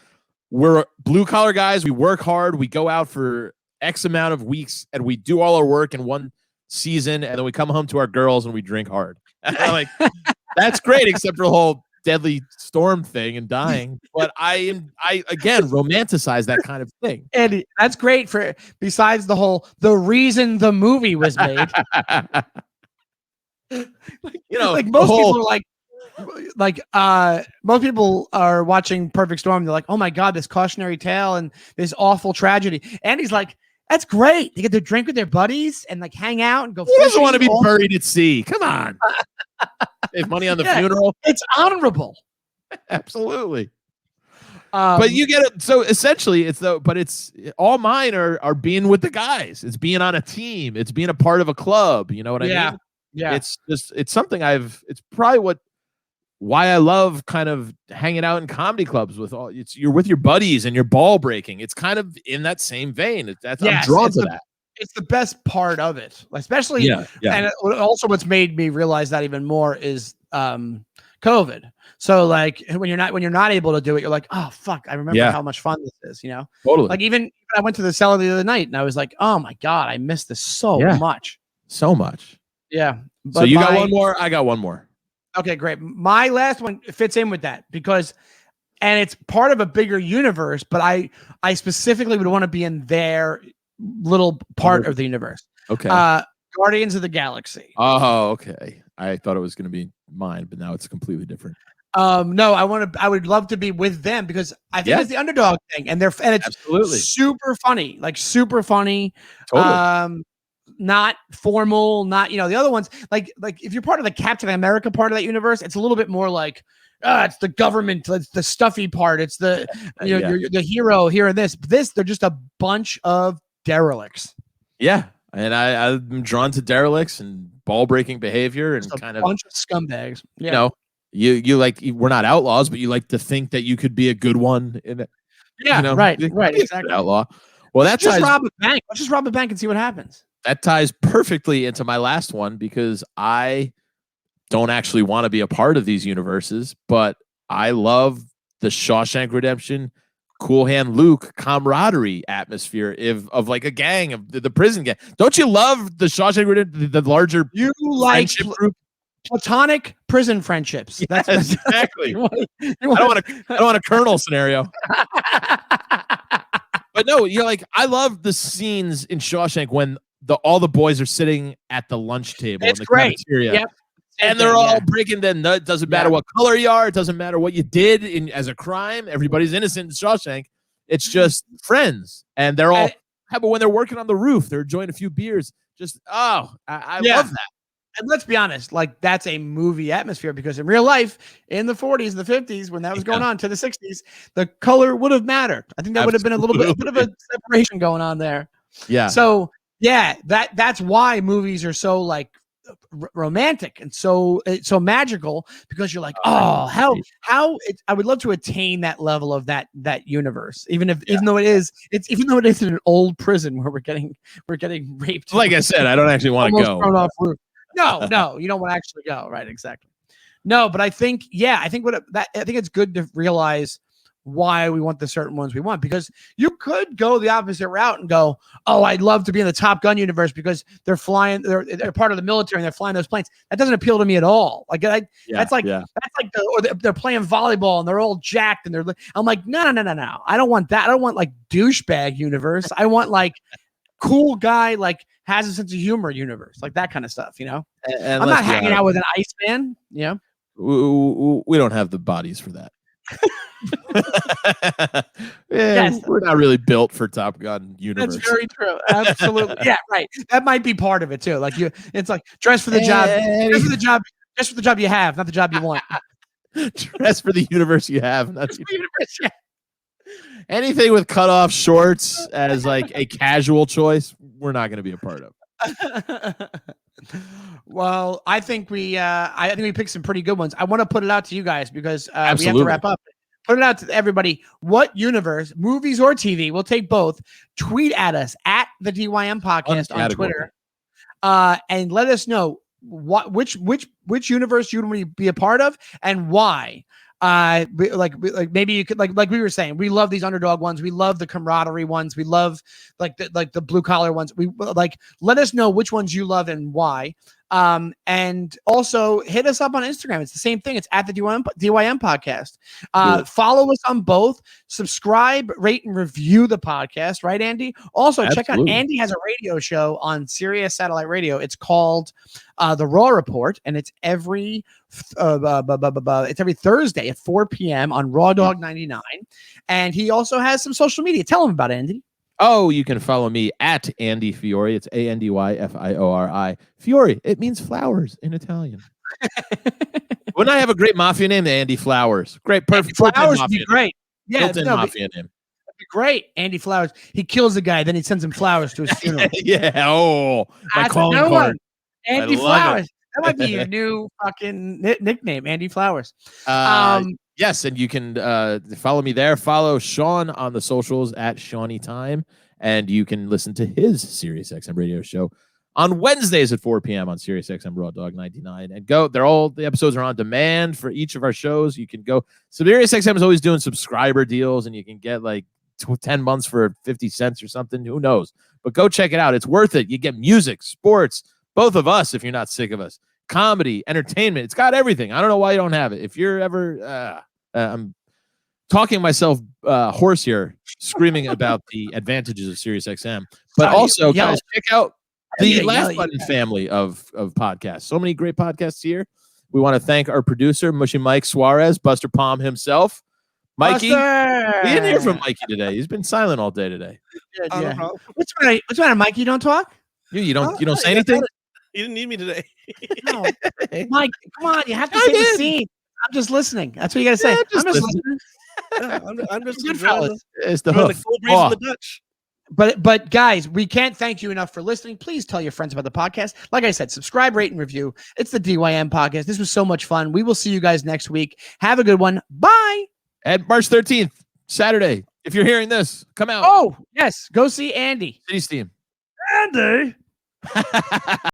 S2: we're blue collar guys. We work hard. We go out for X amount of weeks and we do all our work in one season. And then we come home to our girls and we drink hard. Like, that's great, except for the whole deadly storm thing and dying. But I again romanticize that kind of thing.
S3: Eddie, that's great besides the reason the movie was made. Like most people are most people are watching Perfect Storm. They're like, oh my God, this cautionary tale and this awful tragedy. And he's like, that's great. They get to drink with their buddies and like hang out and go.
S2: Who doesn't want to be buried at sea? Come on. Save money on the funeral.
S3: It's honorable.
S2: Absolutely. But you get it. So essentially it's all mine are being with the guys. It's being on a team. It's being a part of a club. You know what I mean?
S3: Yeah.
S2: It's something it's probably why I love kind of hanging out in comedy clubs you're with your buddies and you're ball breaking. It's kind of in that same vein. I'm drawn to that.
S3: It's the best part of it, especially. And also what's made me realize that even more is COVID. So like when you're not able to do it, you're like, oh fuck, I remember how much fun this is,
S2: Totally.
S3: Like even I went to the cellar the other night and I was like, oh my God, I missed this so much.
S2: So much.
S3: Yeah.
S2: So you got one more, I got one more.
S3: Okay, great. My last one fits in with that and it's part of a bigger universe, but I specifically would want to be in their little part of the universe.
S2: Okay.
S3: Guardians of the Galaxy.
S2: Oh, okay. I thought it was going to be mine, but now it's completely different.
S3: No, I would love to be with them because I think it's the underdog thing, and it's
S2: absolutely
S3: super funny, like super funny.
S2: Totally.
S3: Not formal, not the other ones. Like if you're part of the Captain America part of that universe, it's a little bit more like it's the government, it's the stuffy part, it's the you're the hero here in this. They're just a bunch of derelicts.
S2: Yeah, and I'm drawn to derelicts and ball breaking behavior and
S3: Just
S2: kind
S3: a
S2: of
S3: bunch of scumbags. Yeah.
S2: you know you like we're not outlaws, but you like to think that you could be a good one in it.
S3: Yeah, right, exactly.
S2: Outlaw. Well, that
S3: just
S2: ties
S3: rob a bank. Let's just rob a bank and see what happens.
S2: that ties perfectly into my last one because I don't actually want to be a part of these universes, but I love the Shawshank Redemption, Cool Hand Luke camaraderie atmosphere of like a gang of the prison gang. Don't you love the Shawshank Redemption, the larger
S3: friendship
S2: group?
S3: Platonic prison friendships.
S2: Yes, that's exactly. I don't want a colonel scenario. But no, you're like, I love the scenes in Shawshank when all the boys are sitting at the lunch table in the cafeteria. Yep. And they're all breaking the nut. Doesn't matter what color you are. It doesn't matter what you did as a crime. Everybody's innocent in Shawshank. It's just friends. And they're all, but when they're working on the roof, they're enjoying a few beers. Just, I love that.
S3: And let's be honest, like that's a movie atmosphere because in real life, in the 40s, the 50s, when that was going on to the 60s, the color would have mattered. I think that would have been a bit of a separation going on there.
S2: Yeah.
S3: So yeah, that's why movies are so like romantic and so magical because you're like, I would love to attain that level of that universe, even though it is an old prison where we're getting raped.
S2: Like I said, I don't actually want to go.
S3: Thrown off roof. No, you don't want to actually go. Right, exactly. No, but I think it's good to realize why we want the certain ones we want because you could go the opposite route and go, I'd love to be in the Top Gun universe because they're flying, they're part of the military and they're flying those planes. That doesn't appeal to me at all. Like that's like they're playing volleyball and they're all jacked and I'm like, no. I don't want that. I don't want like douchebag universe. I want like cool guy, like has a sense of humor universe, like that kind of stuff, you know? And I'm not hanging out with an Iceman,
S2: we don't have the bodies for that. We're not really built for Top Gun universe.
S3: That's very true. Absolutely. Yeah, right. That might be part of it too. Like it's like dress for the job, dress for the job you have, not the job you want.
S2: Dress for the universe you have, not the universe. Yeah. Anything with cut off shorts as like a casual choice, we're not going to be a part of.
S3: Well, I think we picked some pretty good ones. I want to put it out to you guys because we have to wrap up. Put it out to everybody. What universe, movies or TV, we'll take both. Tweet at us at the DYM podcast on Twitter, and let us know which universe you want to be a part of and why. Maybe you could like we were saying, we love these underdog ones. We love the camaraderie ones. We love like the blue collar ones. We like, let us know which ones you love and why. And also hit us up on Instagram. It's the same thing. It's at the DYM podcast. Follow us on both. Subscribe, rate, and review the podcast. Right, Andy? Also, check out Andy has a radio show on Sirius Satellite Radio. It's called The Raw Report, and it's every Thursday at 4 p.m. on Raw Dog 99. And he also has some social media. Tell him about it, Andy.
S2: Oh, you can follow me at Andy Fiori. It's ANDYFIORI. Fiori. It means flowers in Italian. Wouldn't I have a great mafia name? The Andy Flowers. Great, perfect.
S3: Flowers would be great. Yeah,
S2: mafia name.
S3: That'd be great. Andy Flowers. He kills a guy, then he sends him flowers to his funeral.
S2: Yeah. Oh, my calling card.
S3: Andy Flowers. That might be your new fucking nickname, Andy Flowers.
S2: Yes, and you can follow me there. Follow Sean on the socials at Shawnee Time, and you can listen to his SiriusXM radio show on Wednesdays at 4 p.m. on SiriusXM Raw Dog 99. And the episodes are on demand for each of our shows. You can go. SiriusXM is always doing subscriber deals, and you can get like 10 months for 50 cents or something. Who knows? But go check it out. It's worth it. You get music, sports, both of us if you're not sick of us. Comedy, entertainment. It's got everything. I don't know why you don't have it. If you're ever, I'm talking myself hoarse here, screaming about the advantages of SiriusXM. But also, guys, check out the Last Button family of podcasts. So many great podcasts here. We want to thank our producer, Mushy Mike Suarez, Buster Palm himself. Mikey, we didn't hear from Mikey today. He's been silent all day today.
S3: Yeah. What's the matter, Mikey? You don't talk?
S2: You don't say anything?
S4: You didn't need me today.
S3: No. Mike, come on. You have to say the scene. I'm just listening. That's what you got to say. I'm just listening.
S4: I'm just
S3: Goodfellas.
S2: It's the
S4: cool breeze in the Dutch.
S3: But guys, we can't thank you enough for listening. Please tell your friends about the podcast. Like I said, subscribe, rate, and review. It's the DYM podcast. This was so much fun. We will see you guys next week. Have a good one. Bye.
S2: And March 13th, Saturday. If you're hearing this, come out.
S3: Oh, yes. Go see Andy.
S2: City Steam.
S3: Andy.